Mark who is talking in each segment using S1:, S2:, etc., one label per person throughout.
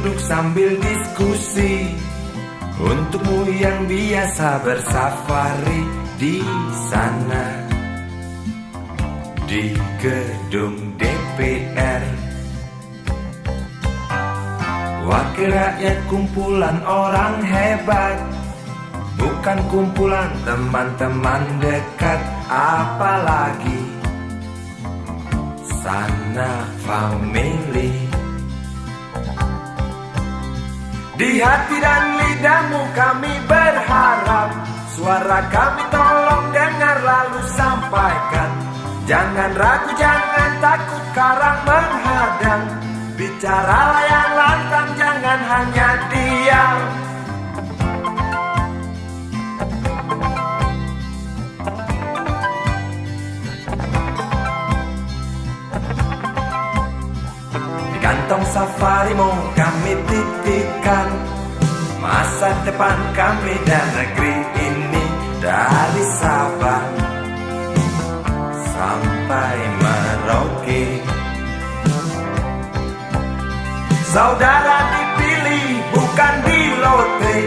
S1: duduk sambil diskusi, untukmu yang biasa bersafari di sana, di gedung DPR. Wakil rakyat kumpulan orang hebat, bukan kumpulan teman-teman dekat, apalagi sana family. Di hati dan lidahmu kami berharap, suara kami tolong dengar lalu sampaikan. Jangan ragu, jangan takut karang menghadang, bicaralah yang lantang, jangan hanya diam. Di kantong safarimu kami titipkan masa depan kami dan negeri ini, dari Sabang sampai Merauke. Saudara dipilih bukan di lotre,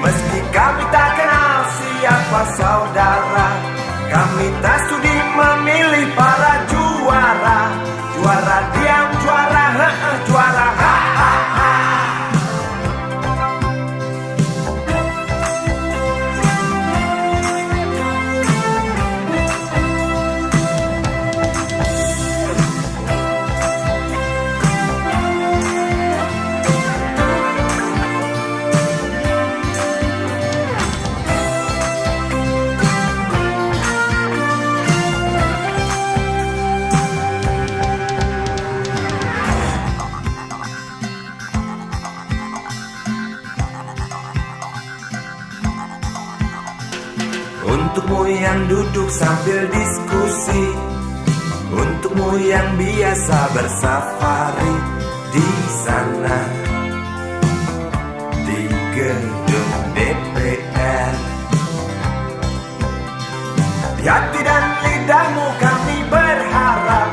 S1: meski kami tak kenal siapa saudara. Kami tak sudi memilih para juara, juara diam, juara juara Untukmu yang duduk sambil diskusi, untukmu yang biasa bersafari di sana, di gedung DPR. Di hati dan lidahmu kami berharap,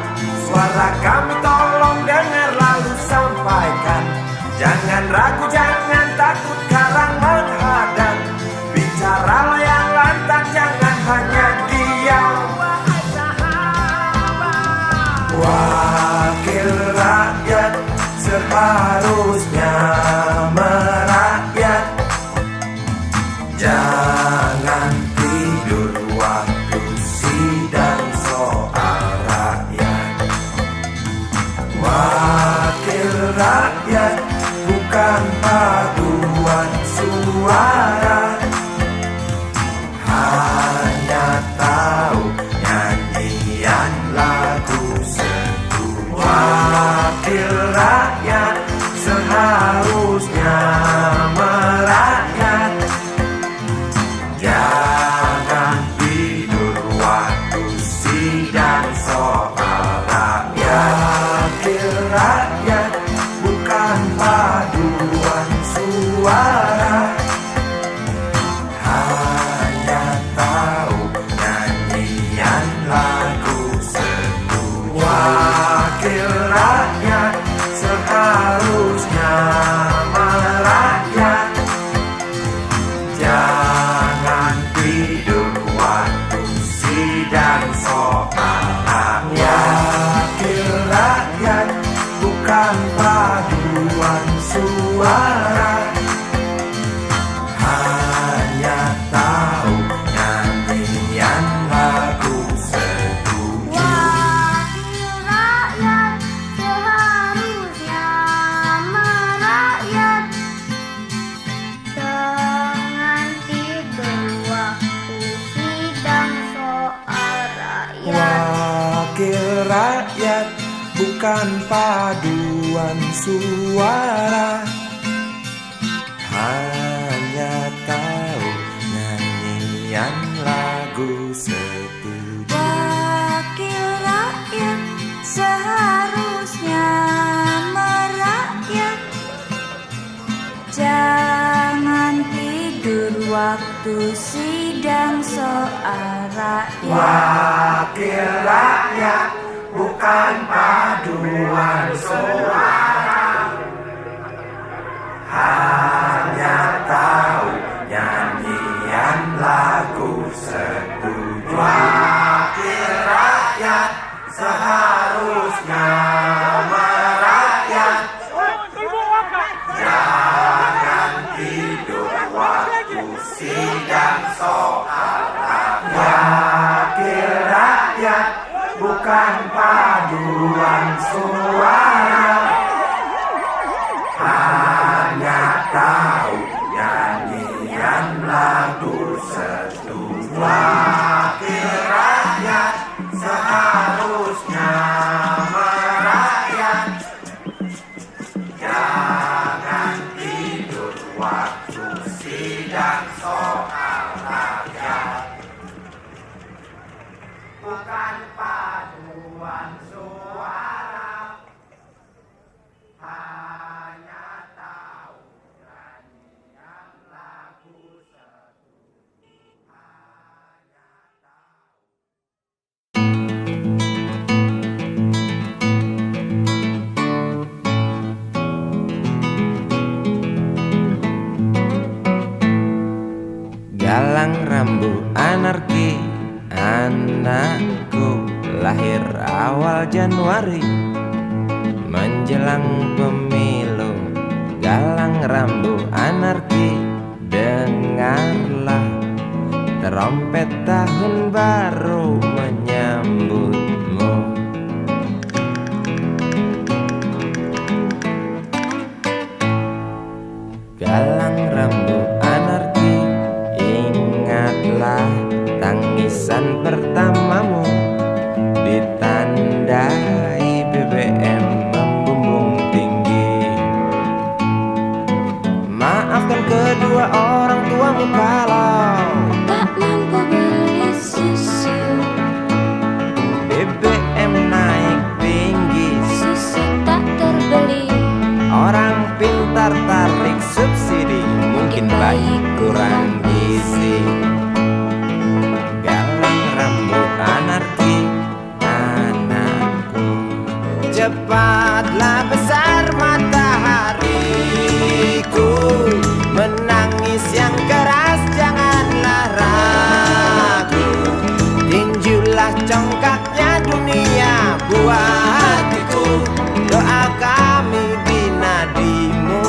S1: suara kami tolong dengar lalu sampaikan. Jangan ragu, jangan takut karang menghadang, bicaralah yang lantang, jangan hanya diam. Wakil rakyat seharusnya merakyat, jangan tidur waktu sidang soal rakyat. Wakil rakyat bukan paduan suara, hanya tahu nyanyian lagu setuju. Wakil rakyat seharusnya merakyat, jangan tidur waktu sidang soal rakyat. Wakil rakyat bukan paduan suara, hanya tahu nyanyian lagu setuju. Wakil rakyat seharusnya merakyat, jangan tidur waktu sidang soal rakyat. Wakil rakyat bukan paduan suara, hanya tahu nyanyian lagu setuju.
S2: Wakil rakyat seharusnya merakyat, jangan tidur waktu sidang soal rakyat.
S1: Wakil rakyat bukan paduan suara, hanya tahu nyanyian lagu setuju.
S2: Wakil rakyat seharusnya merakyat, jangan tidur waktu sidang soal rakyat.
S1: Wakil rakyat bukan paduan suara, hanya tahu nyanyian lagu setuju. Wakil rakyat seharusnya merakyat, jangan tidur waktu sidang soal rakyat. Wakil rakyat bukan paduan suara, hanya tahu nyanyian lagu setuju. Wakil rakyat seharusnya merakyat, jangan tidur waktu sidang soal rakyat. Bukan paduan suara, hanya tahu nyanyian lagu setuju. Hanya tahu. Galang rambu anarki, anakku lahir awal Januari menjelang pemilu. Galang rambu anarki, dengarlah trompet tahun baru menyambutmu. Galang rambu anarki, ingatlah tangisan pertamamu ditandai BBM membumbung tinggi. Maafkan kedua orang tuamu kalau
S2: tak mampu beli susu,
S1: BBM naik tinggi.
S2: susu tak terbeli.
S1: Orang pintar tarik subsidi, mungkin baik kurang gizi. Galang rambut anarki, anakku, cepatlah besar matahariku. Menangis yang keras janganlah ragu, tinjulah congkaknya dunia buah hatiku. Doa kami di nadimu.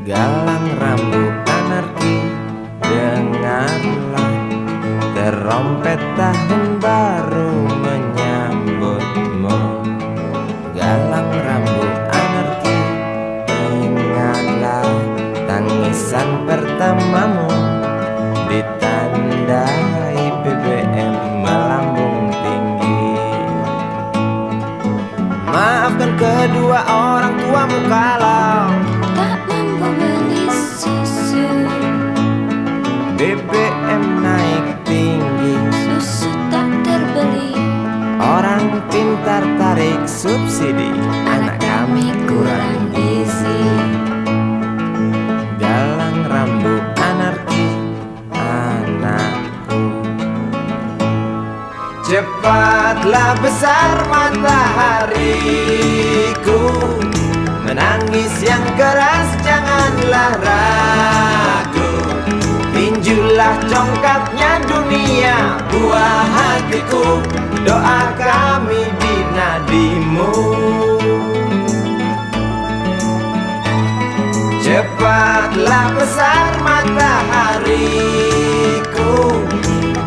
S1: Galang rambut anarki, dengarlah trompet tahun baru menyambutmu. Galang rambut anarki, ingatlah tangisan pertamamu ditandai BBM melambung tinggi. Maafkan kedua orang tuamu kalau
S2: Tak mampu beli susu,
S1: BBM naik tinggi.
S2: susu tak terbeli.
S1: Orang pintar tarik subsidi, anak kami kurang gizi. Galang rambut anarki, anakku, cepatlah besar matahariku. Menangis yang keras janganlah ragu, tinjulah congkaknya dunia buah hatiku. Doa kami di nadimu. Cepatlah besar matahariku.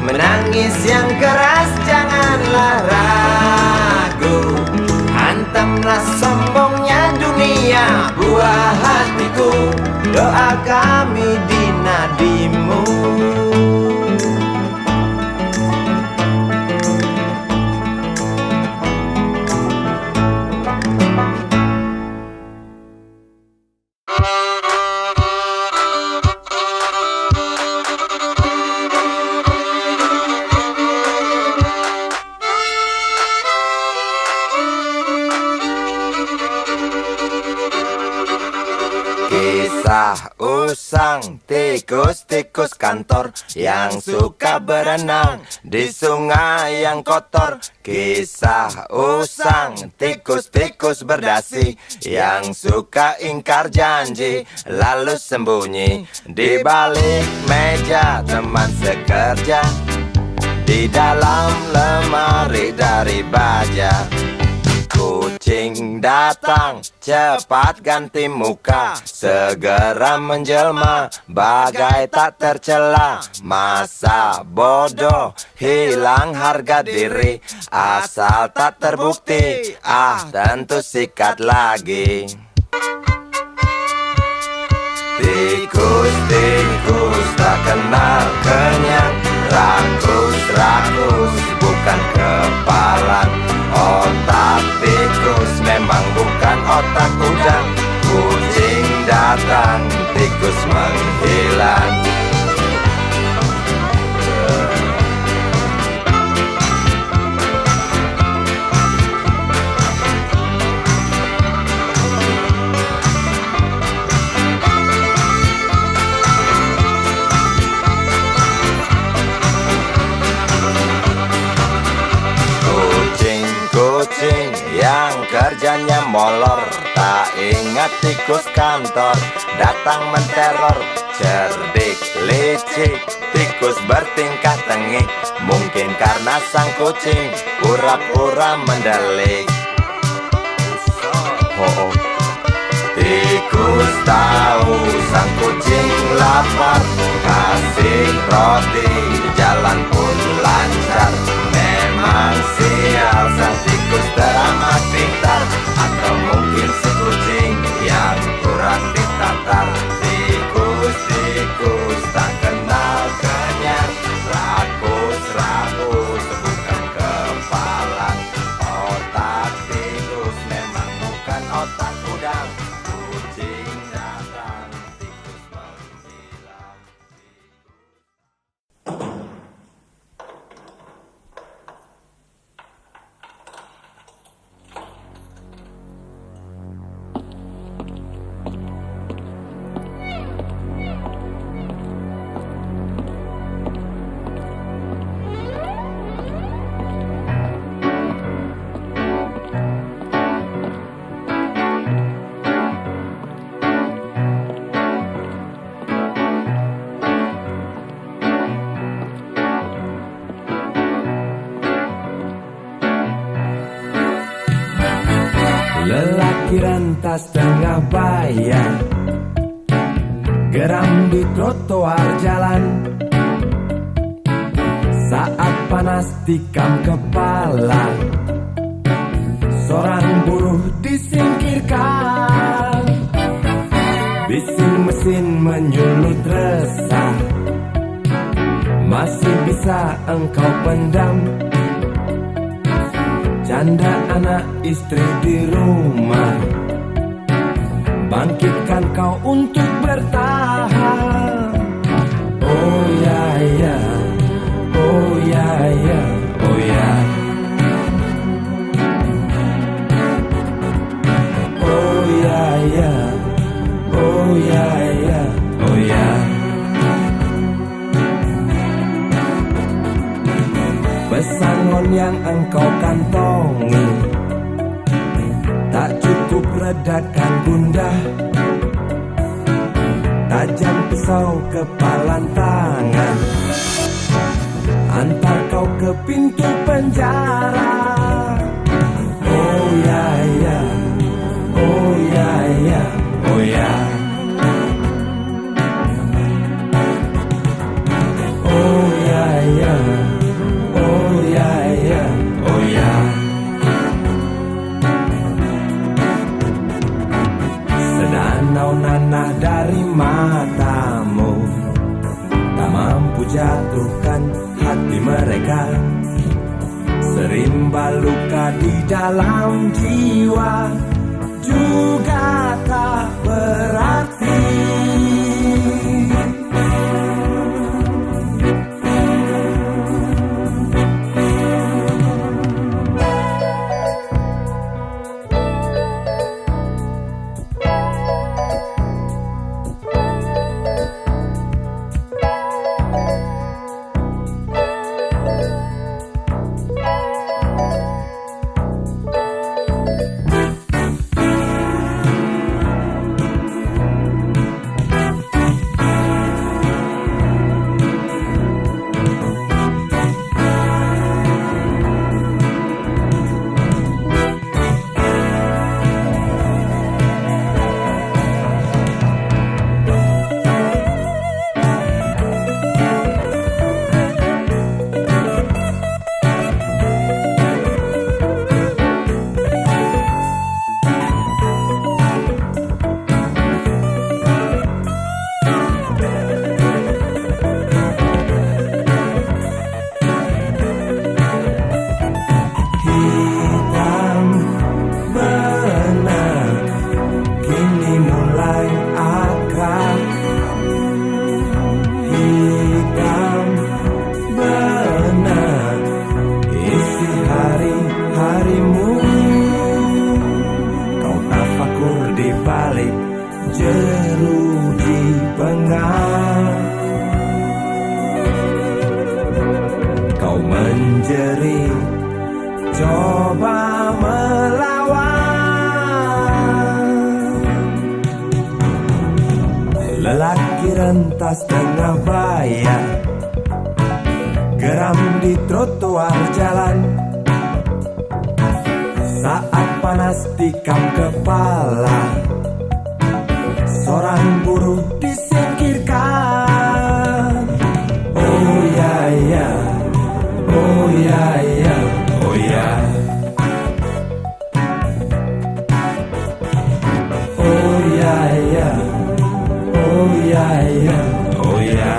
S1: Menangis yang keras janganlah ragu, hantamlah sombongnya dunia buah hatiku. Doa kami di nadimu. usang, tikus-tikus kantor yang suka berenang di sungai yang kotor. Kisah usang, tikus-tikus berdasi yang suka ingkar janji lalu sembunyi di balik meja teman sekerja, di dalam lemari dari baja. Kucing datang, cepat ganti muka, segera menjelma, bagai tak tercela. Masa bodoh, hilang harga diri, asal tak terbukti, tentu sikat lagi. Tikus-tikus tak kenal kenyang, rakus-rakus bukan kepalang. Otak tikus memang bukan otak udang. Kucing datang, tikus menghilang. Kucing yang kerjanya molor, tak ingat tikus kantor datang menteror. Cerdik, licik, tikus bertingkah tengik, mungkin karena sang kucing pura-pura mendelik. Tikus tahu sang kucing lapar, kasih roti, jalan pun lancar. Memang sial sang tikus teramat pintar, atau mungkin si kucing yang kurang ditatar. Tikus-tikus tak kenal kenyang, rakus-rakus bukan kepalang. Otak tikus memang bukan otak udang. Kucing datang, tikus menghilang.
S3: Lelaki rentas tengah bayar, geram di trotoar jalan. Saat panas tikam kepala, seorang buruh disingkirkan. Bising mesin menyulut resah, masih bisa engkau pendam. Janda anak istri di rumah, bangkitkan kau untuk bertahan. Oh ya ya, oh ya ya, oh ya. Oh ya ya, oh ya ya, oh ya. Pesangon yang engkau kantongi tak cukup redakan gundah. Tajam pisau kepalan tangan, antar kau ke pintu penjara. Oh ya ya, oh ya ya, oh ya. Oh ya ya, oh ya ya, oh ya. Sedanau nanah dari matamu tak mampu jatuhkan hati mereka. Serimba luka di dalam jiwa juga tak berarti. menjerit, coba melawan. Lelaki rentas tengah bayar, geram di trotoar jalan. Saat panas tikam kepala, seorang buruh disingkirkan. Oh ya ya, oh ya ya, oh ya. Oh ya ya, oh ya ya, oh ya.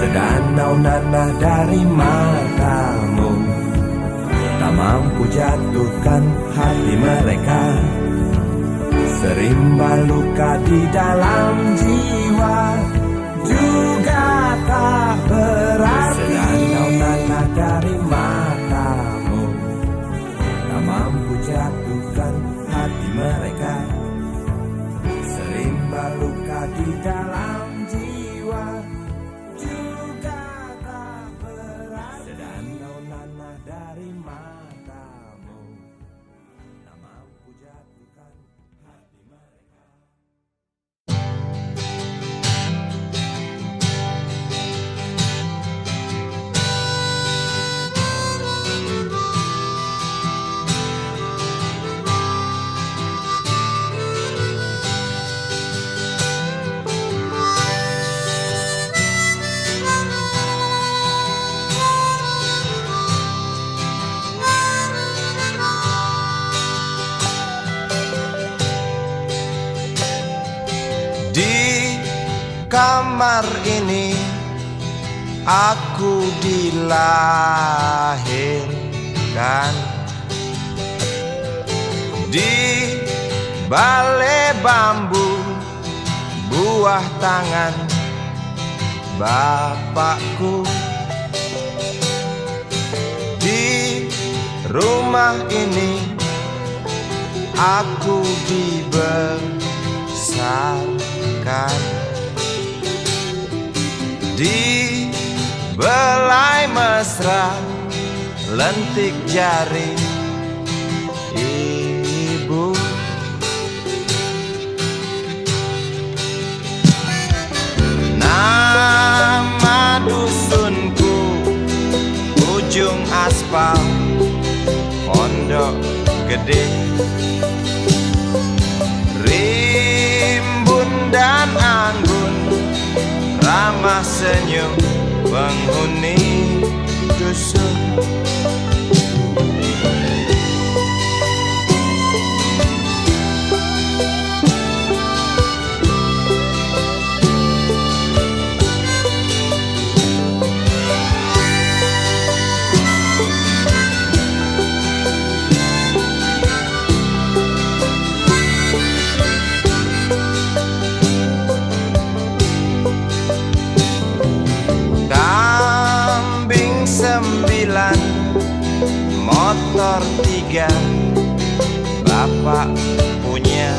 S3: Sedanau nanah dari matamu tak mampu jatuhkan hati mereka. Serimba luka di dalam jiwa juga tak berarti. Sedanau nanah dari matamu tak mampu jatuhkan hati mereka. Serimba luka di dalam jiwa juga tak berarti. Sedanau nanah dari matamu tak mampu jatuhkan hati mereka.
S1: Di kamar ini aku dilahirkan, di balai bambu buah tangan bapakku. Di rumah ini aku dibesarkan, di belai mesra lentik jari ibu. Nama dusunku ujung aspal Pondok Gede. Rimbun dan anggun ramah senyum penghuni dusun. Kambing 9, motor 3, bapak punya.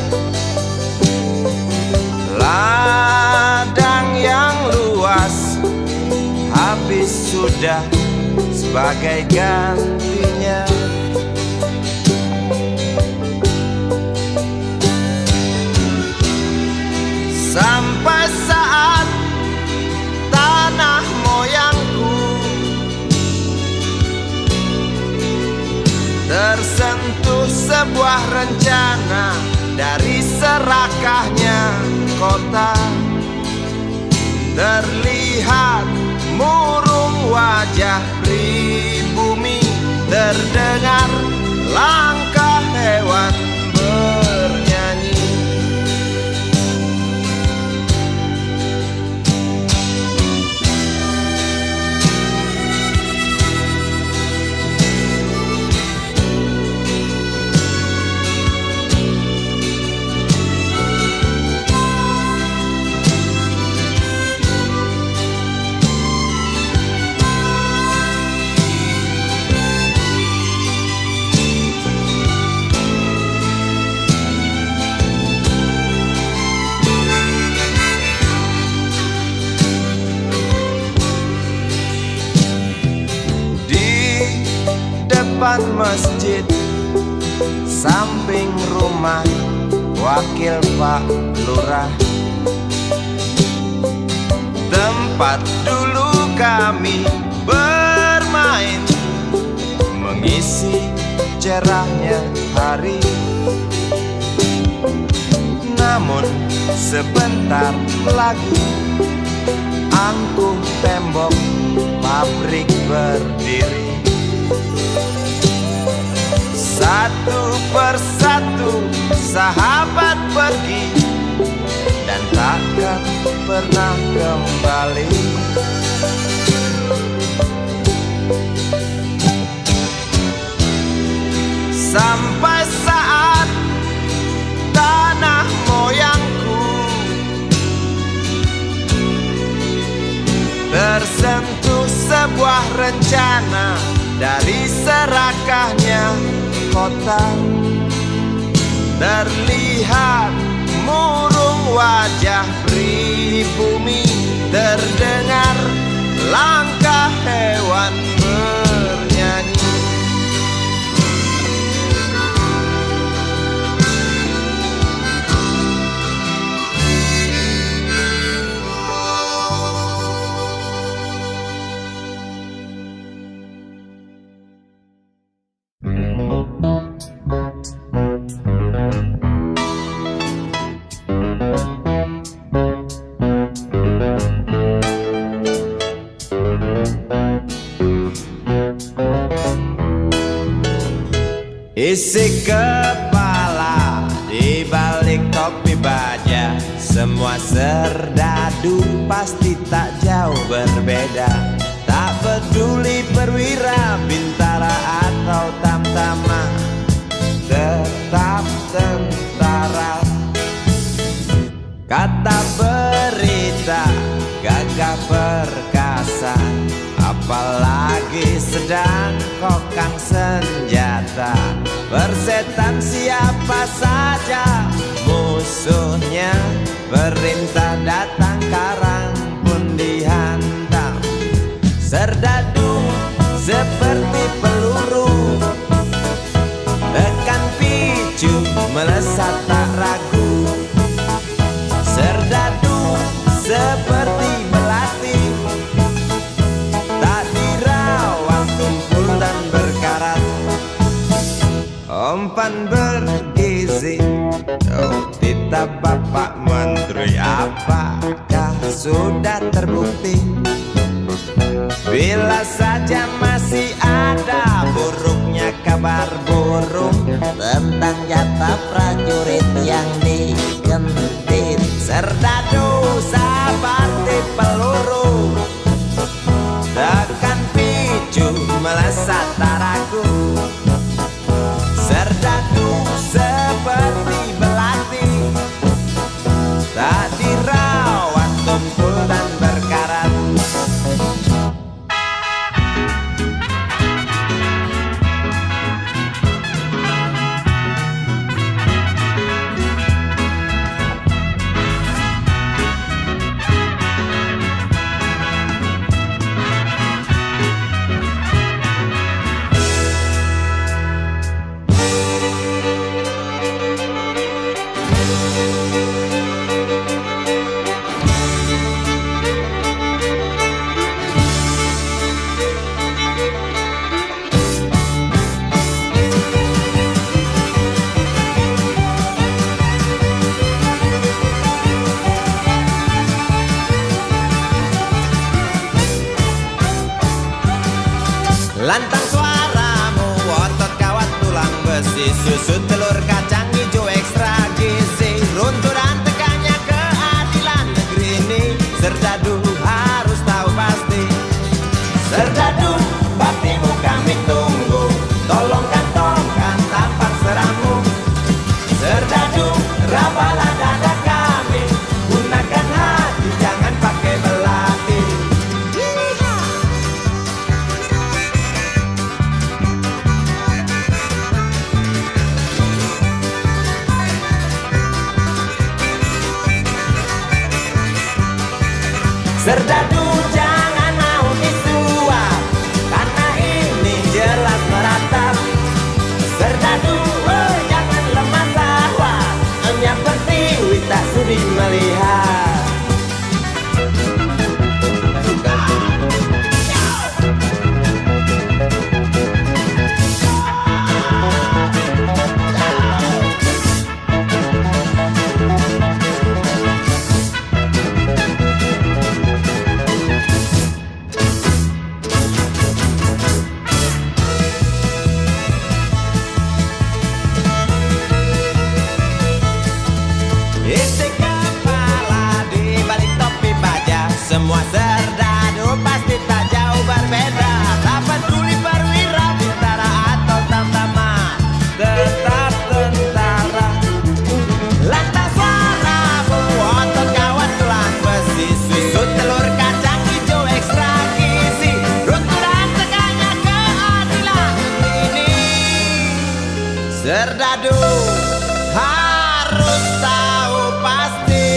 S1: Ladang yang luas habis sudah sebagai gantinya. Sampai saat tanah moyangku tersentuh sebuah rencana dari serakahnya kota. Terlihat murung wajah pribumi, terdengar langkah hewan bernyanyi. depan masjid, samping rumah wakil Pak Lurah. Tempat dulu kami bermain, mengisi cerahnya hari. Namun sebentar lagi angkuh tembok pabrik berdiri. Satu persatu sahabat pergi dan takkan pernah kembali. Sampai saat tanah moyangku tersentuh sebuah rencana dari serakahnya kota. Terlihat murung wajah pribumi, terdengar langkah hewan bernyanyi. Isi kepala di balik topi baja, semua serdadu pasti tak jauh berbeda. Tak peduli perwira, bintara atau tamtama, tetap tentara. Kata berita gagah perkasa, apalagi sedang kokang senjata. Persetan siapa saja musuhnya, perintah datang karang pun dihantam. Serdadu seperti peluru, tekan picu melesat tak ragu. Serdadu seperti melati, tak dirawat tumpul dan berkarat. Umpan bergizi, oh titah Bapak Menteri, apakah sudah terbukti? Bila saja masih ada buruknya kabar burung tentang jatah prajurit yang digentit. Serdadu seperti peluru, tekan picu melesat tak ragu. Serdadu seperti belati, tak dirawat tumpul dan berkarat. Lantang suaramu, otot kawat tulang besi, susu telur kacang hijau ekstra gizi. Runtuh dan tegaknya keadilan negeri ini, serdadu harus tahu pasti. Serdadu, baktimu kami tunggu, tolong kantongkan tampar serammu. Serdadu, rapalah dada kami, gunakan hati jangan pakai belati. Serdadu jangan mau disuap, karena ini jelas meratap. gaduh harus tahu pasti.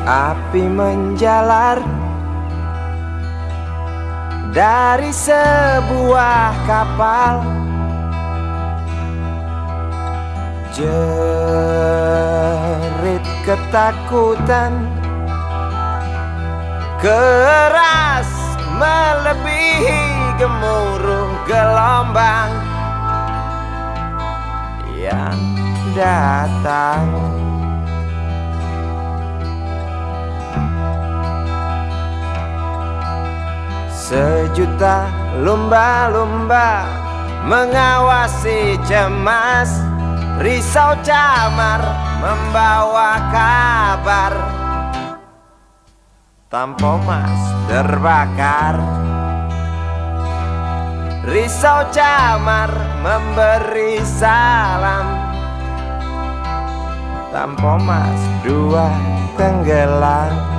S1: Api menjalar dari sebuah kapal, jerit ketakutan keras melebihi gemuruh gelombang yang datang. Sejuta lumba-lumba mengawasi cemas, risau camar membawa kabar. Tampomas terbakar, risau camar memberi salam. Tampomas dua tenggelam.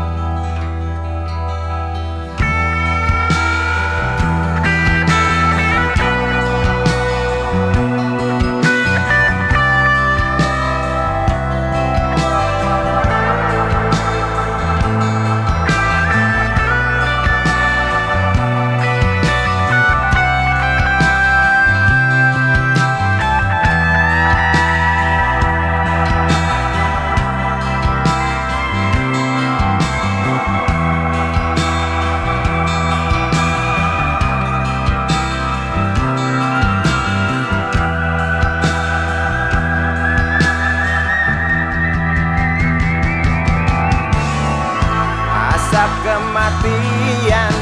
S1: Asap kematian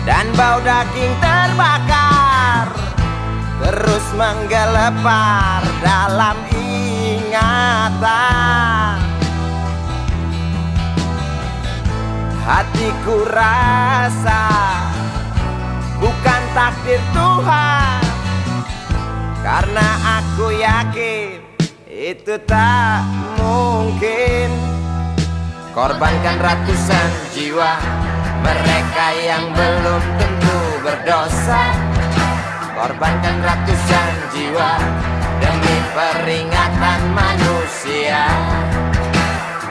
S1: dan bau daging terbakar terus menggelepar dalam ingatan. Hatiku rasa bukan takdir Tuhan, karena aku yakin itu tak mungkin. Korbankan ratusan jiwa mereka yang belum tentu berdosa. Korbankan ratusan jiwa demi peringatan manusia.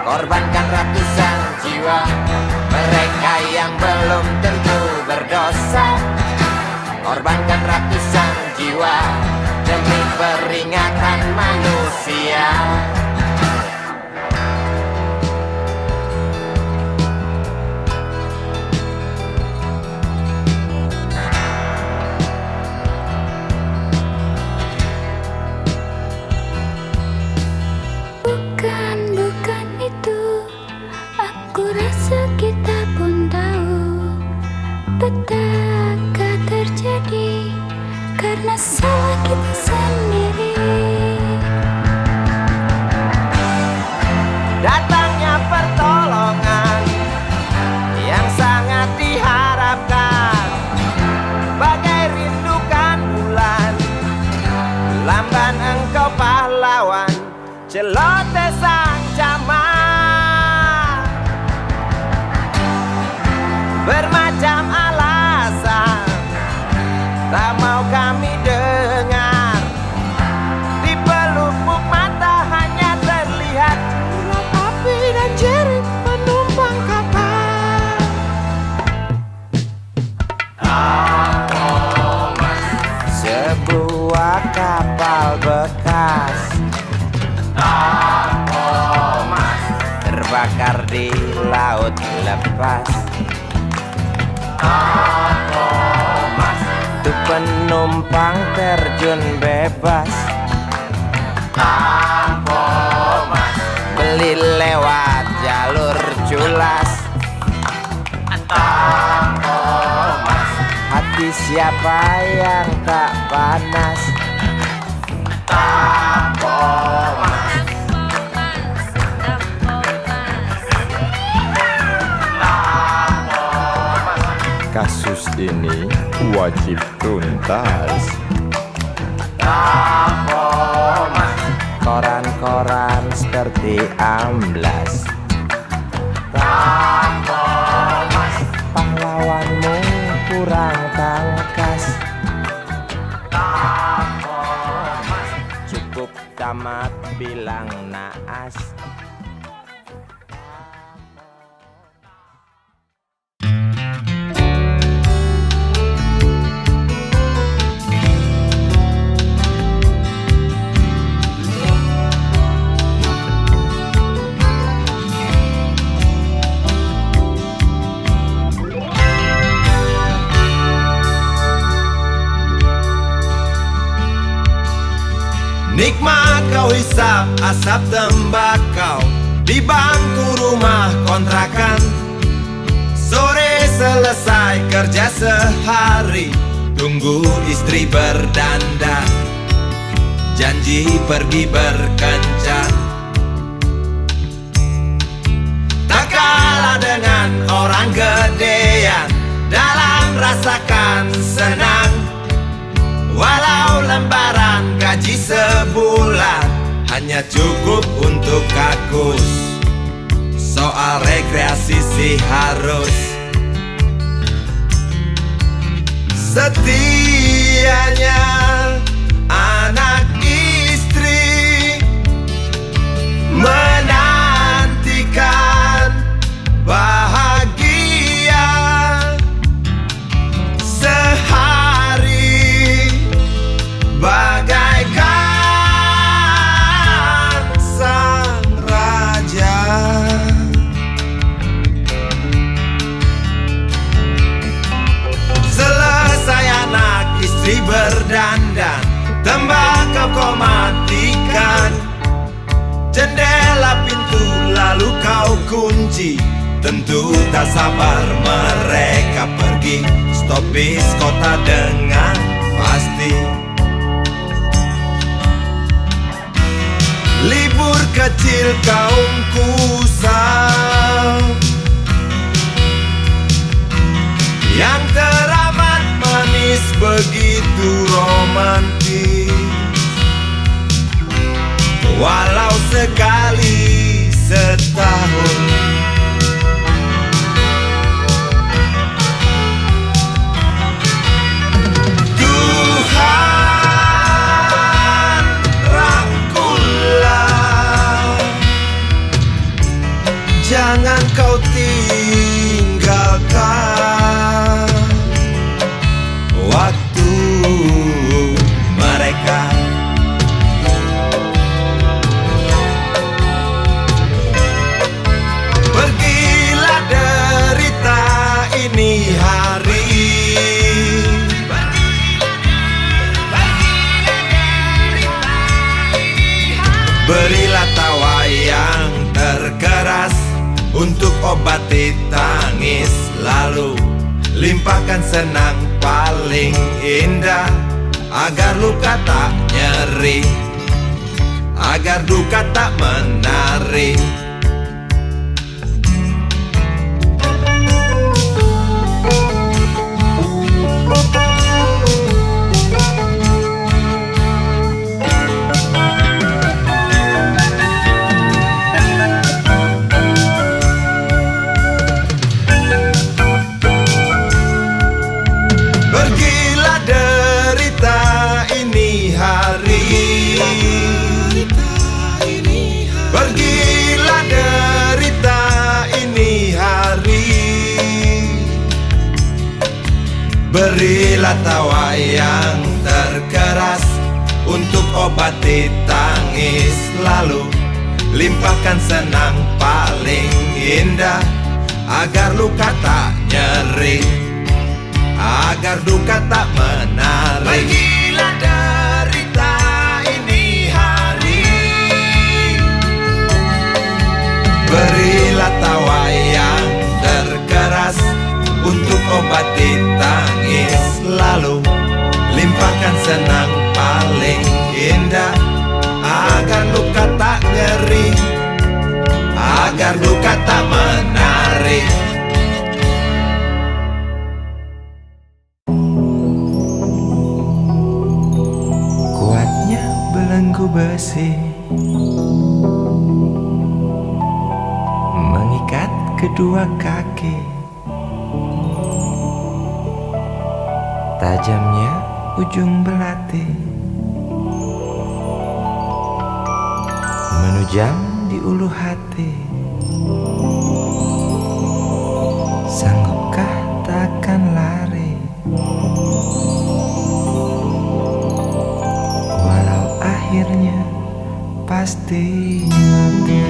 S1: Korbankan ratusan jiwa mereka yang belum tentu berdosa. Korbankan ratusan jiwa demi peringatan manusia.
S2: Bukan itu. Aku rasa kita pun tahu petaka terjadi karena salah kita sendiri.
S1: Datangnya pertolongan yang sangat diharapkan, bagai rindukan bulan, lamban engkau pahlawan, celoteh sang camat. bebas. Untuk penumpang terjun bebas. Beli lewat jalur culas. Hati siapa yang tak panas? Kasus ini wajib tuntas. Koran-koran seperti amblas. Pahlawanmu kurang tangkas. Cukup tamat bilang naas. Nikmat kau hisap asap tembakau di bangku rumah kontrakan. Sore selesai kerja sehari, tunggu istri berdandan, janji pergi berkencan. Tak kalah dengan orang gedean dalam rasakan senang. Walau lembaran gaji sebulan hanya cukup untuk kakus, soal rekreasi sih harus. Setianya anak istri menantikan bahagia sehari bagaikan sang raja. Selesai anak istri berdandan, tembakau kau matikan, jendela pintu lalu kau kunci. Tentu tak sabar mereka pergi, stopis kota dengan pasti. Libur kecil kaum kusam yang teramat manis, begitu romantis. Walau sekali setahun Tuhan rangkullah, jangan kau tinggalkan waktu mereka. Pergilah derita ini hari, berilah tawa yang terkeras untuk obati tangis, lalu limpahkan senang paling indah, agar luka tak nyeri, agar duka tak menari. Pergilah derita ini hari, pergilah derita ini hari, berilah tawa yang terkeras untuk obati tangis, lalu limpahkan senang paling indah, agar luka tak nyeri, agar duka tak menarik. Pergilah derita ini hari, berilah tawa yang terkeras untuk obati tangis lalu. Limpahkan senang paling indah, agar luka tak nyeri, agar duka tak menarik.
S3: Kuatnya belenggu besi mengikat kedua kaki, tajamnya ujung belati menujam di ulu hati. Sanggupkah takkan lari, walau akhirnya pasti mati.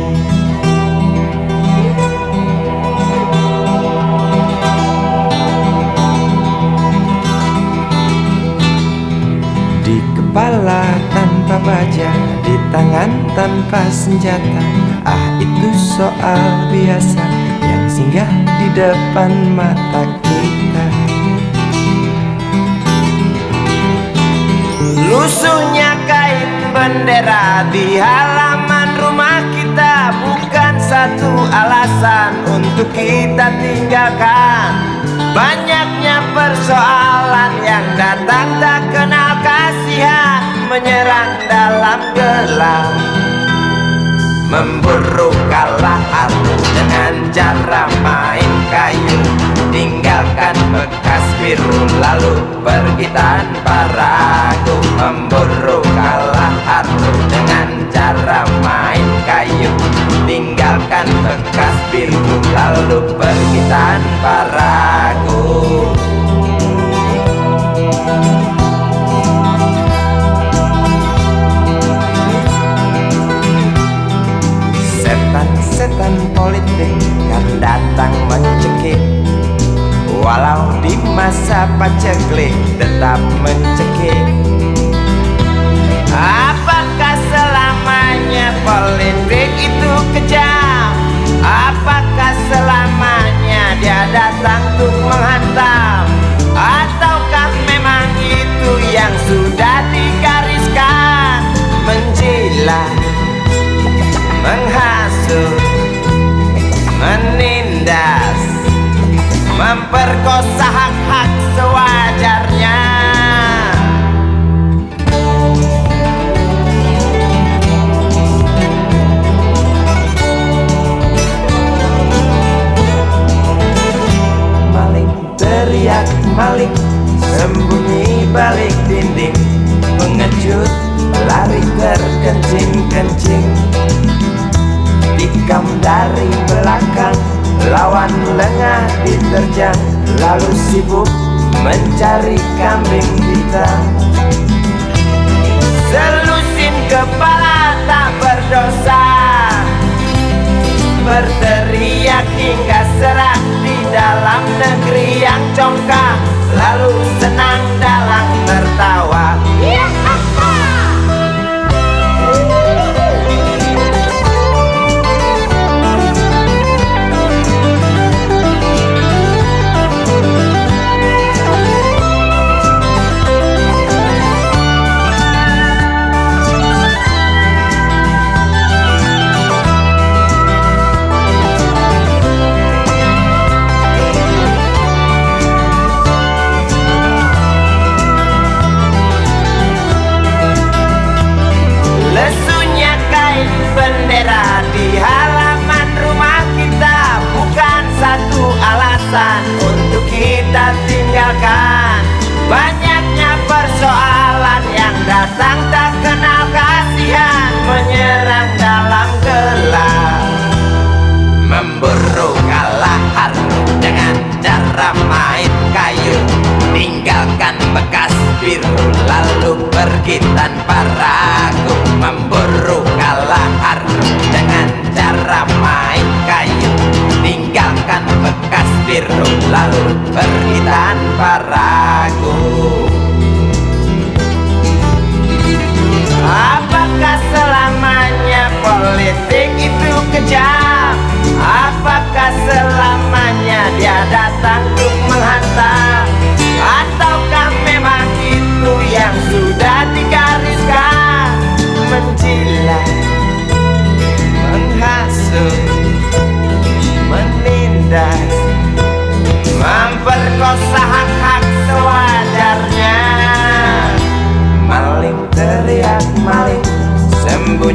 S3: Di kepala tanpa baja, di tangan tanpa senjata. Ah, itu soal biasa yang singgah di depan mata kita. Lusuhnya kain bendera di halaman rumah kita bukan satu alasan untuk kita tinggalkan. Banyaknya persoalan yang datang tak kenal kasihan, menyerang dalam gelap, memburu kalah hati dengan cara main kayu. Tinggalkan bekas biru lalu pergi tanpa ragu, memburu kalah hati dengan cara main kayu. Tinggalkan bekas biru lalu pergi tanpa ragu. Setan-setan politik kan datang mencekik, walau di masa paceklik tetap mencekik. Apakah selamanya politik itu kejam? Apakah selamanya dia datang untuk menghantam? Ataukah memang itu yang sudah digariskan? Menjilat, menghasut, menindas, memperkosa hak-hak sewajarnya. Maling teriak maling, sembunyi balik dinding, pengecut lari terkencing-kencing, tikam dari belakang, lawan lengah diterjang, lalu sibuk mencari kambing hitam. Selusin kepala tak berdosa, berteriak hingga serak di dalam negeri yang congkak, lalu senang dalam tertawa.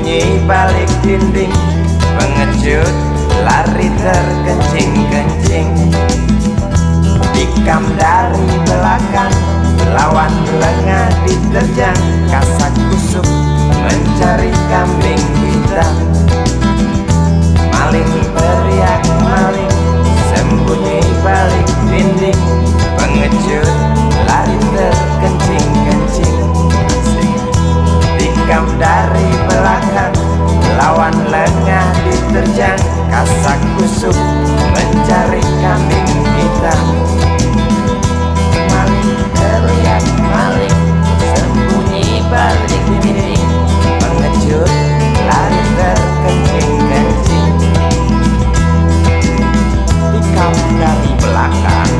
S3: Sembunyi balik dinding, pengecut lari terkencing-kencing. Tikam dari belakang, lawan lengah diterjang. Kasak kusuk mencari kambing hitam. Maling teriak maling, sembunyi balik dinding, pengecut lari terkencing-kencing. Tikam dari belakang, lawan lengah diterjang. Kasak kusuk mencari kambing hitam. Maling teriak maling, sembunyi balik dinding, pengecut lari terkencing-kencing. Tikam dari belakang,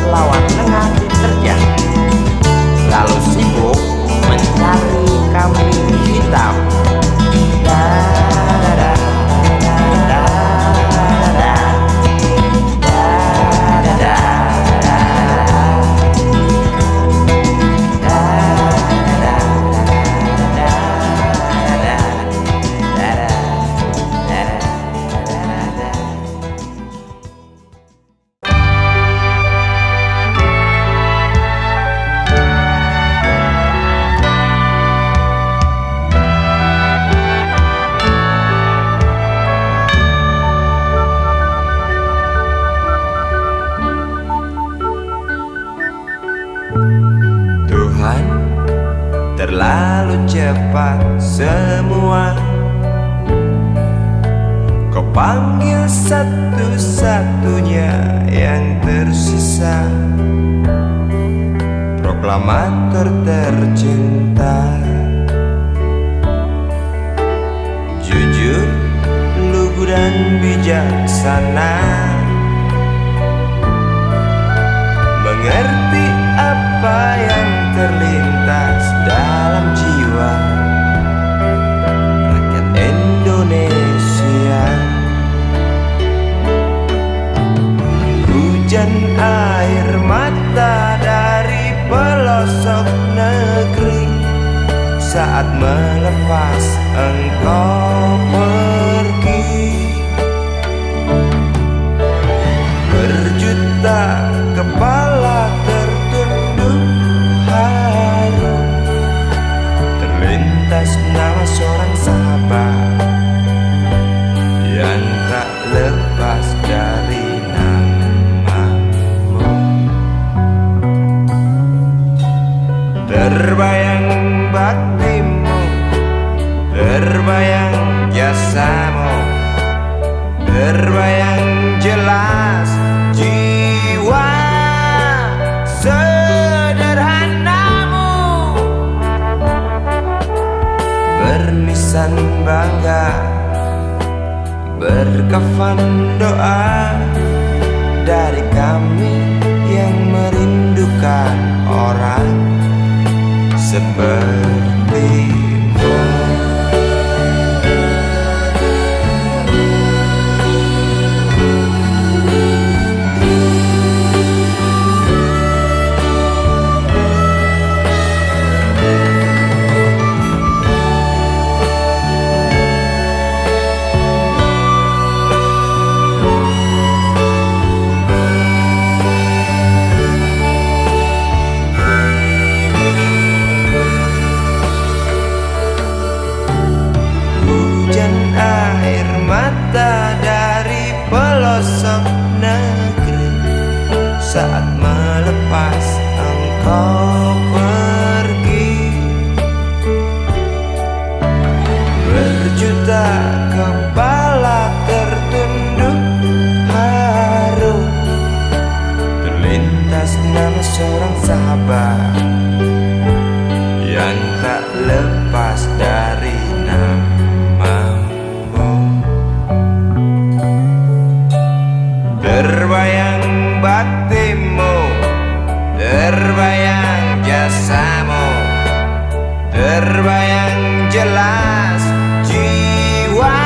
S3: lawan lengah diterjang. Lalu sibuk mencari kambing hitam. Tuhan, terlalu cepat semua. Kau panggil satu-satunya yang tersisa, proklamator tercinta. Jujur, lugu dan bijaksana, mengerti apa yang terlintas dalam jiwa rakyat Indonesia. Hujan air mata dari pelosok negeri saat melepas engkau pergi. Berjuta kepala tertunduk haru, terlintas nama seorang sahabat yang tak lepas dari namamu. Terbayang baktimu, terbayang jasamu, terbayang jelas jiwa sederhanamu. Bernisan bangga, berkafan doa dari kami yang merindukan orang sepertimu. Saat melepas engkau pergi, berjuta kepala tertunduk haru, terlintas nama seorang sahabat yang tak lepas dari namamu. Terbayang baktimu, terbayang jasamu, terbayang jelas jiwa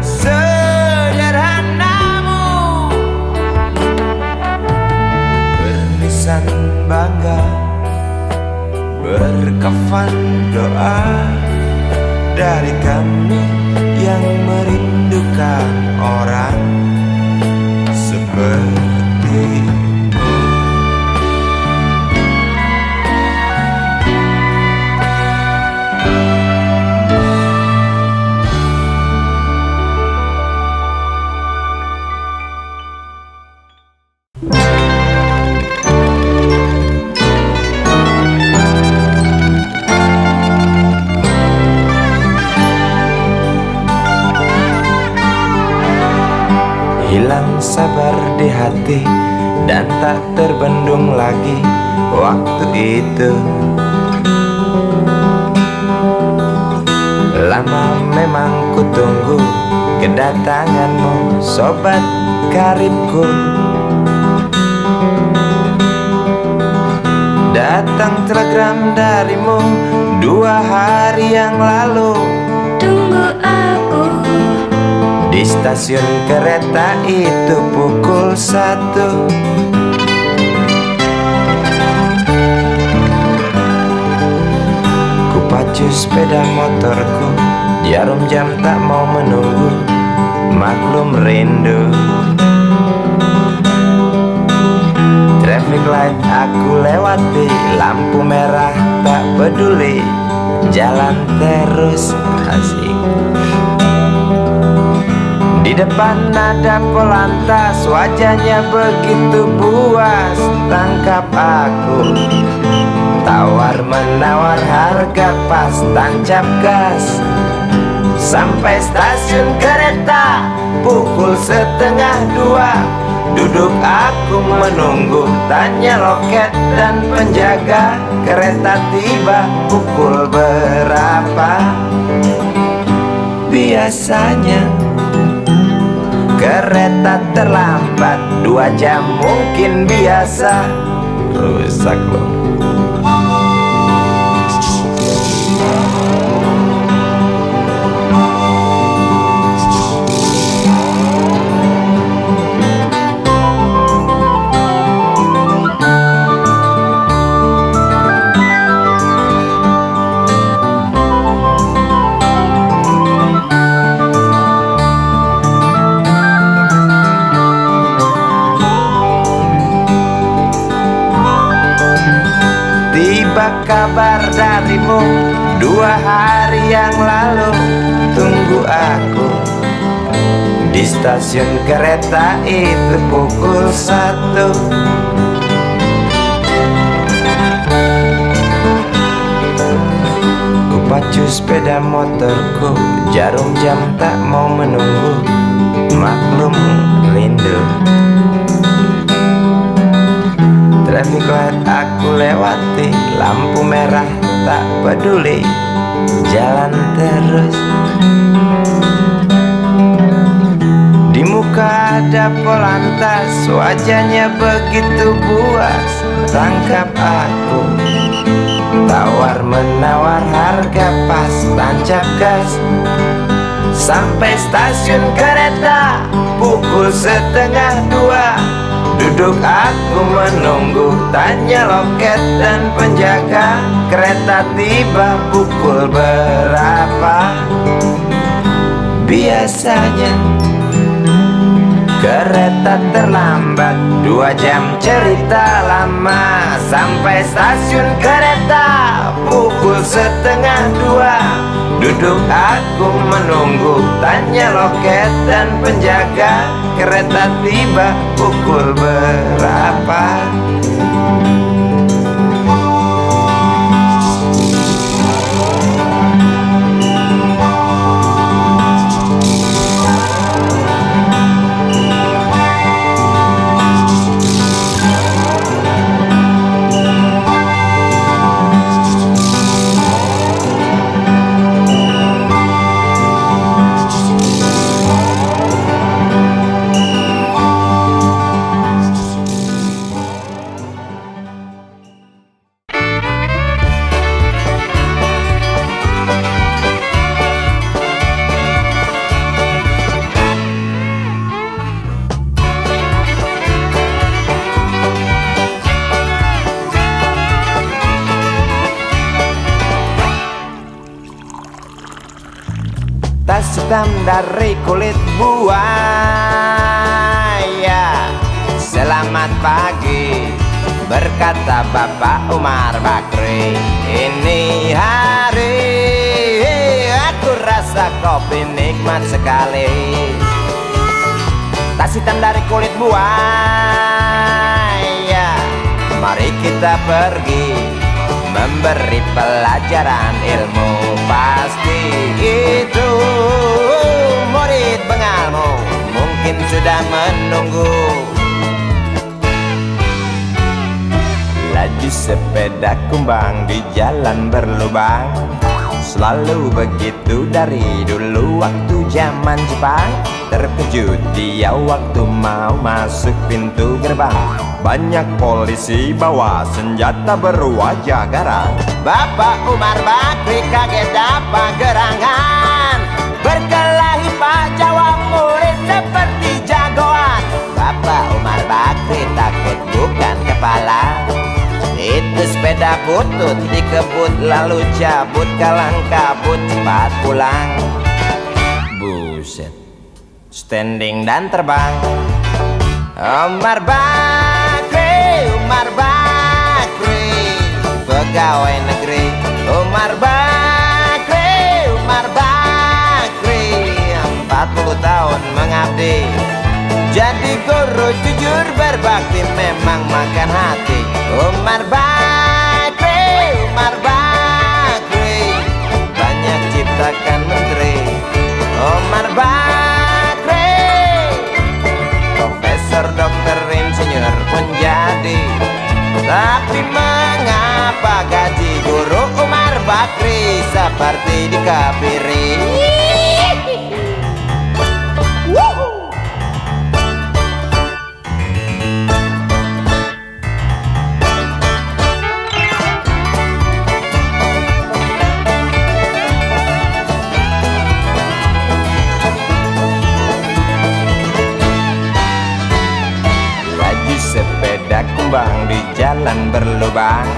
S3: sederhanamu. Bernisan bangga, berkafan doa dari kami yang merindukan orang seperti hilang sabar di hati dan tak terbendung lagi waktu itu. Lama memang ku tunggu kedatanganmu, sobat karibku. Datang telegram darimu 2 hari yang lalu.
S2: Tunggu aku
S3: Di stasiun kereta itu pukul 1. Ku pacu sepeda motorku, jarum jam tak mau menunggu, maklum rindu. Traffic light aku lewati, lampu merah tak peduli, jalan terus asik. Di depan ada Polantas, wajahnya begitu buas, tangkap aku. Tawar menawar harga pas, tancap gas. Sampai stasiun kereta pukul 1:30. Duduk aku menunggu, tanya loket dan penjaga, kereta tiba pukul berapa? Biasanya kereta terlambat 2 jam mungkin biasa. Rusak loh. Tiba kabar darimu 2 hari yang lalu. Tunggu aku di stasiun kereta itu pukul 1. Ku pacu sepeda motorku, jarum jam tak mau menunggu, maklum rindu. Traffic light aku lewati, lampu merah tak peduli, jalan terus. Di muka ada Polantas, wajahnya begitu buas, tangkap aku. Tawar menawar harga pas, tancap gas. Sampai stasiun kereta pukul 1:30. Duduk aku menunggu, tanya loket dan penjaga, kereta tiba pukul berapa? Biasanya kereta terlambat 2 jam, cerita lama. Sampai stasiun kereta pukul 1:30. Duduk aku menunggu, tanya loket dan penjaga, kereta tiba pukul berapa?
S1: hitam dari kulit buaya. Selamat pagi, berkata Bapak Umar Bakri. Ini hari aku rasa kopi nikmat sekali. Tas hitam dari kulit buaya, mari kita pergi memberi pelajaran ilmu. Pasti itu murid bengalmu mungkin sudah menunggu. Laju sepeda kumbang di jalan berlubang, selalu begitu dari dulu waktu zaman Jepang. Terkejut dia waktu mau masuk pintu gerbang, banyak polisi bawa senjata berwajah garang. Bapak Umar Bakri kaget dapat gerangan, berkelahi Pak jawab murid seperti jagoan. Bapak Umar Bakri takut bukan kepala, itu sepeda butut dikebut lalu cabut, kalang kabut cepat pulang. Buset, standing dan terbang. Umar Bakri, Umar Bakri, pegawai negeri. Umar Bakri, Umar Bakri, 40 tahun mengabdi, jadi guru jujur berbakti memang makan hati. Umar Bakri, Umar Bakri, banyak ciptakan menteri. Umar Bakri, profesor, dokter, insinyur pun jadi. Tapi mengapa gaji guru Umar Bakri seperti dikebiri? Sepeda kumbang di jalan berlubang,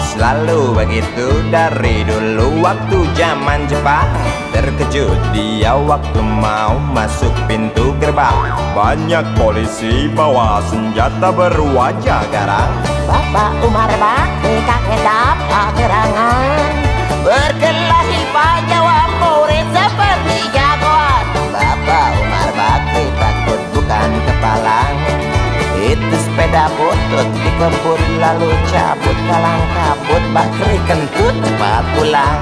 S1: selalu begitu dari dulu waktu zaman Jepang. Terkejut dia waktu mau masuk pintu gerbang, banyak polisi bawa senjata berwajah garang.
S4: Bapak Umar Bakri kaget dapat gerangan, berkelahi Pak jawab murid seperti jagoan.
S1: Bapak Umar Bakri takut bukan kepala, itu sepeda butut dikebut lalu cabut, kalang kabut Bakri kentut cepat pulang.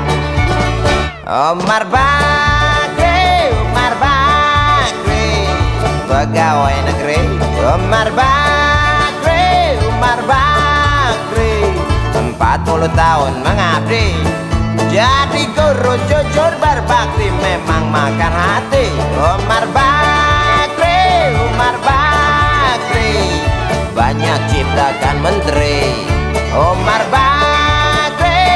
S1: Umar Bakri, Umar Bakri, pegawai negeri. Umar Bakri, Umar Bakri, 40 tahun mengabdi, jadi guru jujur berbakti memang makan hati. Umar Bakri, Umar Bakri, banyak ciptakan menteri. Umar Bakri,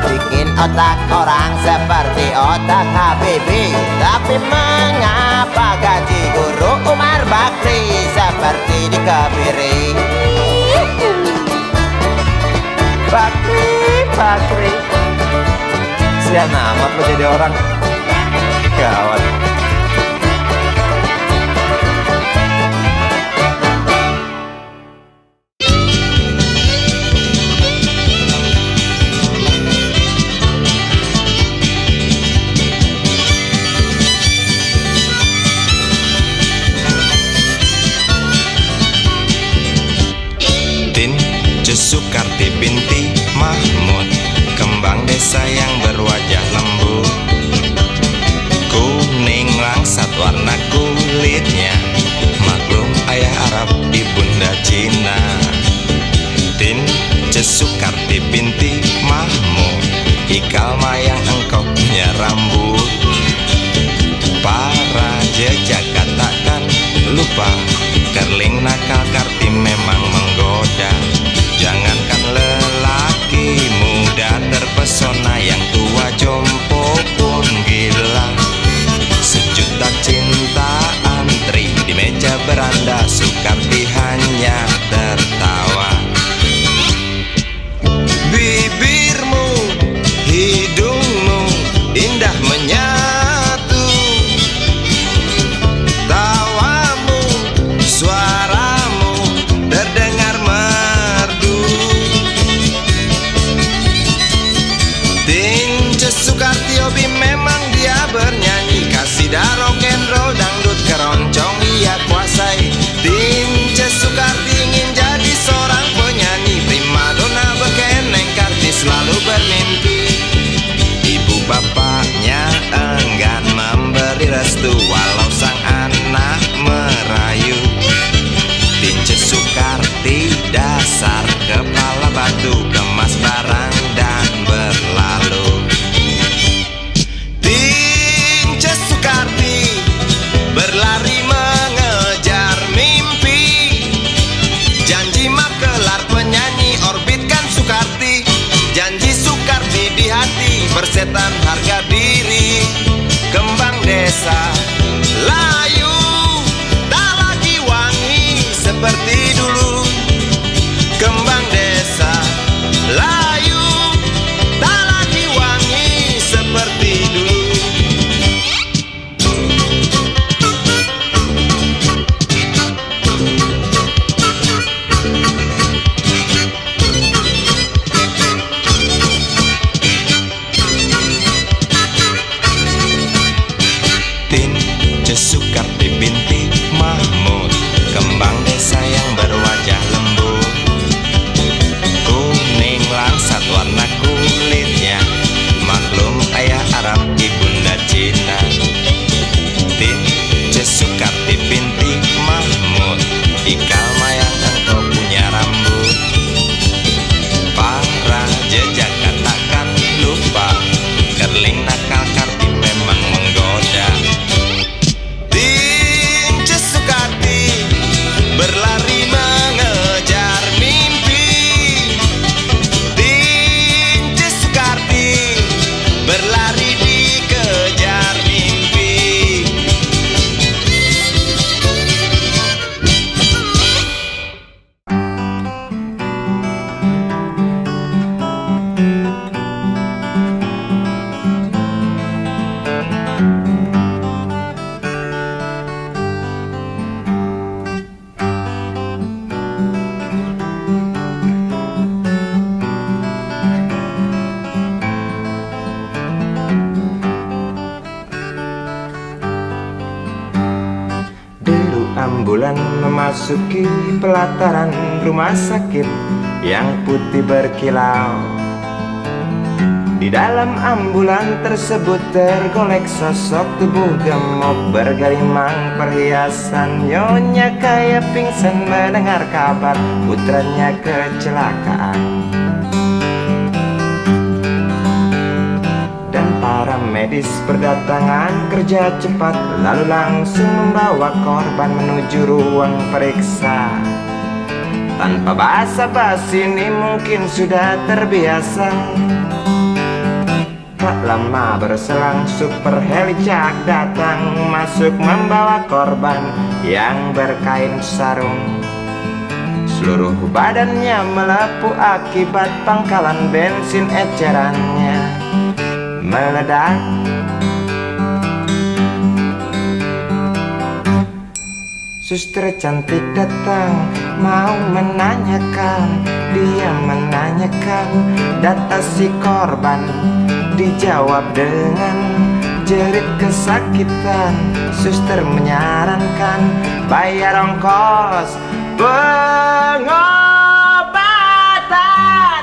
S1: bikin otak orang seperti otak Habibie. Tapi mengapa gaji guru Umar Bakri seperti dikebiri? Bakri, Bakri, sian amat lo jadi orang. Gawat.
S3: Sukarti binti Mahmud, kembang desa yang berwajah lembut, kuning langsat warna kulitnya, maklum ayah Arab ibunda Cina. Tin Sukarti binti Mahmud, ikal mayang engkau punya rambut, para jejak katakan lupa, kerling nakal Karti memang menggoda. Jangankan lelaki muda terpesona, yang tua jompo pun gila. Sejuta cinta antri di meja beranda, Sukarti hanya tertawa. Bibirmu, hidungmu indah menyatu, kuburan memasuki pelataran rumah sakit yang putih berkilau. Di dalam ambulan tersebut tergolek sosok tubuh gemuk bergelimang perhiasan. Nyonya kaya pingsan mendengar kabar putranya kecelakaan. Dan para medis berdatangan kerja cepat, lalu langsung membawa korban menuju ruang periksa. Tanpa basa-basi ini mungkin sudah terbiasa. Tak lama berselang super helicak datang masuk membawa korban yang berkain sarung. Seluruh badannya melepuh akibat pangkalan bensin ecerannya meledak. Suster cantik datang mau menanyakan, dia menanyakan data si korban. Dijawab dengan jerit kesakitan. Suster menyarankan bayar ongkos pengobatan.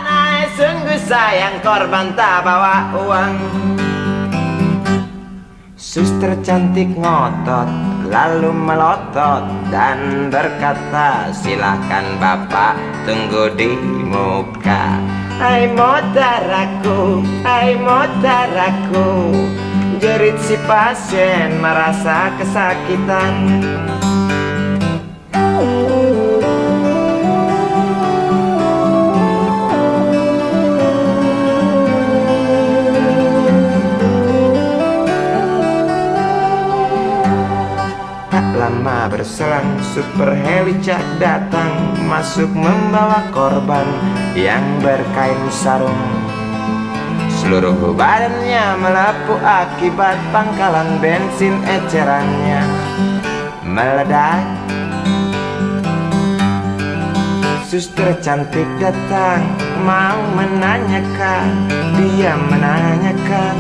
S3: Ay, sungguh sayang korban tak bawa uang. Suster cantik ngotot lalu melotot dan berkata, silakan bapak tunggu di muka. Hai motaraku, hai motaraku, jerit si pasien merasa kesakitan. Tak lama berselang super helicak datang masuk membawa korban yang berkain sarung. Seluruh badannya melepuh akibat pangkalan bensin ecerannya meledak. Suster cantik datang mau menanyakan, dia menanyakan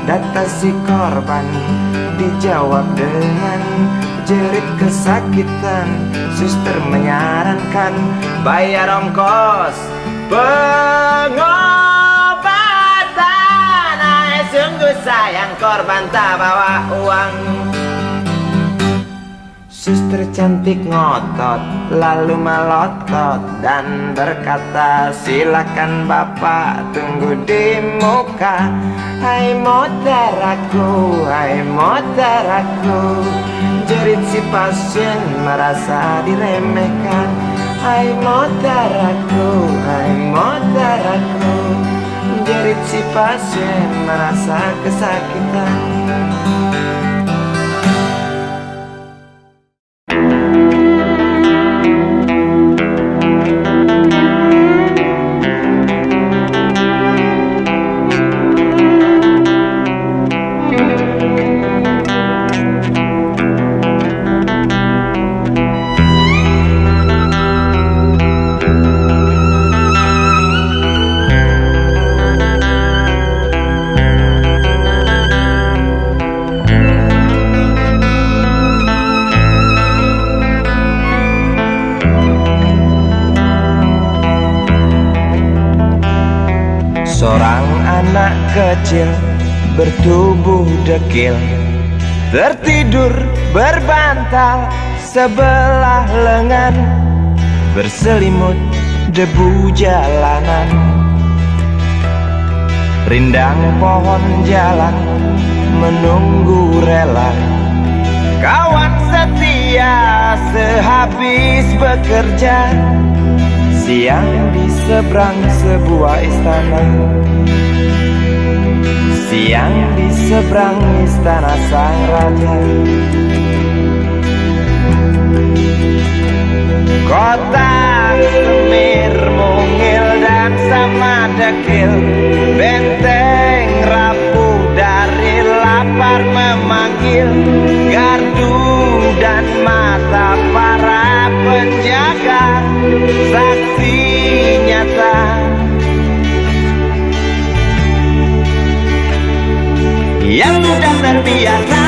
S3: data si korban. Dijawab dengan jerit kesakitan. Suster menyarankan bayar ongkos pengobatan. Ay, sungguh sayang korban tak bawa uang. Suster cantik ngotot lalu melotot dan berkata, silakan bapak tunggu di muka. Hai motaraku, hai motaraku, jerit si pasien merasa diremehkan. Hai motaraku, hai motaraku, jerit si pasien merasa kesakitan. Seorang anak kecil bertubuh dekil tertidur berbantal sebelah lengan, berselimut debu jalanan. Rindang pohon jalan menunggu rela, kawan setia sehabis bekerja. Siang di seberang sebuah istana, siang di seberang istana sang raja. Kota semir mungil dan sama dekil, benteng rapuh dari lapar memanggil. Gardu dan mata para penjaga saksi nyata. Yang sudah terbiasa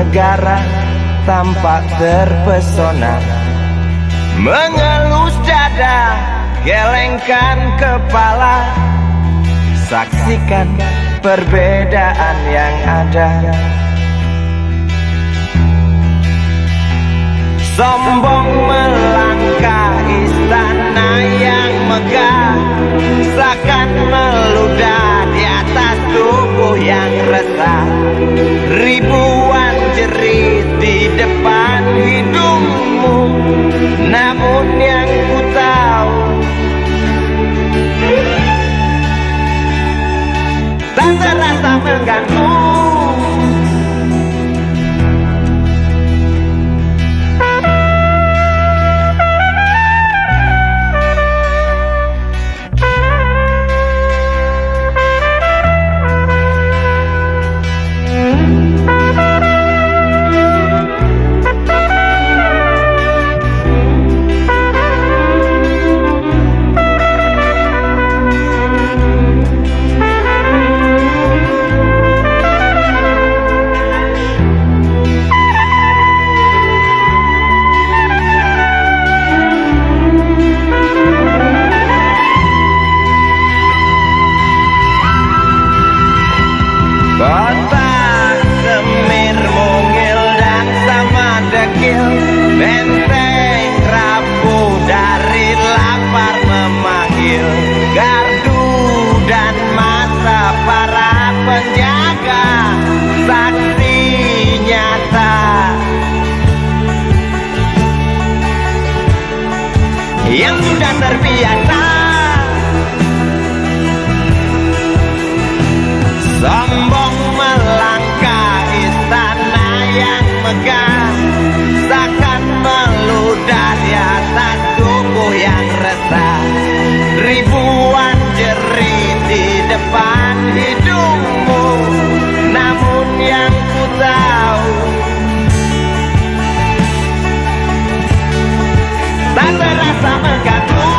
S3: negara tampak terpesona. Mengelus dada, gelengkan kepala, saksikan perbedaan yang ada. Sombong melangkah istana yang megah, seakan meludah di atas tubuh yang resah. Ribuan jerit di depan hidungmu, namun yang ku tahu tak terasa mengganggu. Kota Semir mungil dan sama dekil, benteng rapuh dari lapar memanggil. Gardu dan mata para penjaga, saksi nyata yang sudah terbiasa. Sombong melangkah istana yang megah, seakan meludah di atas tubuh yang resah. Ribuan jerit di depan hidungmu, namun yang ku tahu tak terasa mengganggu.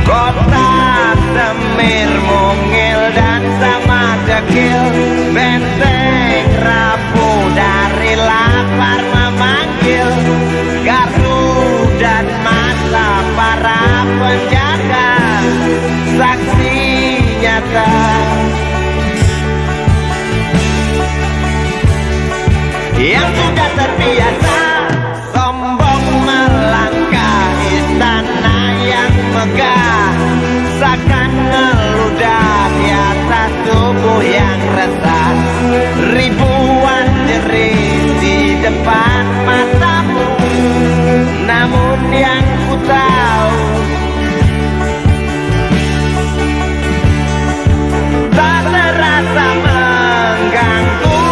S3: Kota Semir mungil dan sama dekil, benteng rapuh dari lapar memanggil. Gardu dan mata para penjaga, saksi nyata yang sudah terbiasa. Sombong melangkah istana yang megah, seakan meludah di atas tubuh yang resah. Ribuan jerit di depan matamu, namun yang ku tahu tak terasa mengganggu.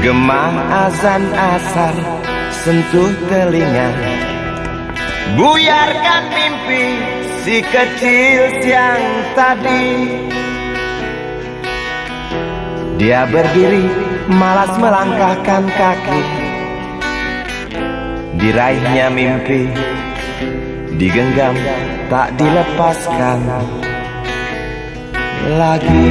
S3: Gemah azan asar sentuh telinga, buyarkan mimpi si kecil siang tadi. Dia berdiri malas melangkahkan kaki, diraihnya mimpi digenggam tak dilepaskan lagi.